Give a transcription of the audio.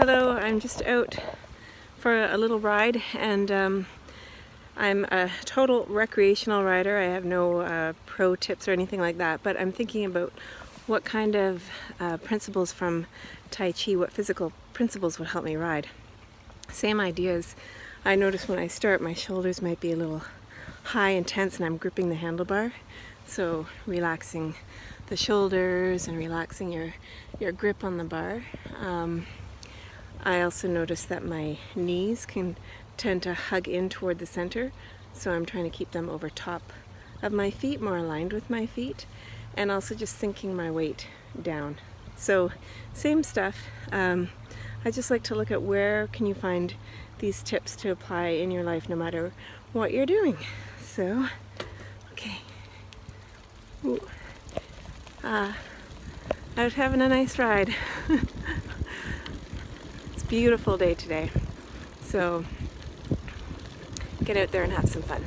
Hello, I'm just out for a little ride, and I'm a total recreational rider. I have no pro tips or anything like that, but I'm thinking about what kind of principles from Tai Chi, what physical principles would help me ride. Same ideas. I notice when I start, my shoulders might be a little high and tense and I'm gripping the handlebar. So relaxing the shoulders and relaxing your grip on the bar. I also notice that my knees can tend to hug in toward the center, so I'm trying to keep them over top of my feet, more aligned with my feet, and also just sinking my weight down. So same stuff. I just like to look at where can you find these tips to apply in your life no matter what you're doing. So, okay. Ooh. Out having a nice ride. Beautiful day today, so get out there and have some fun.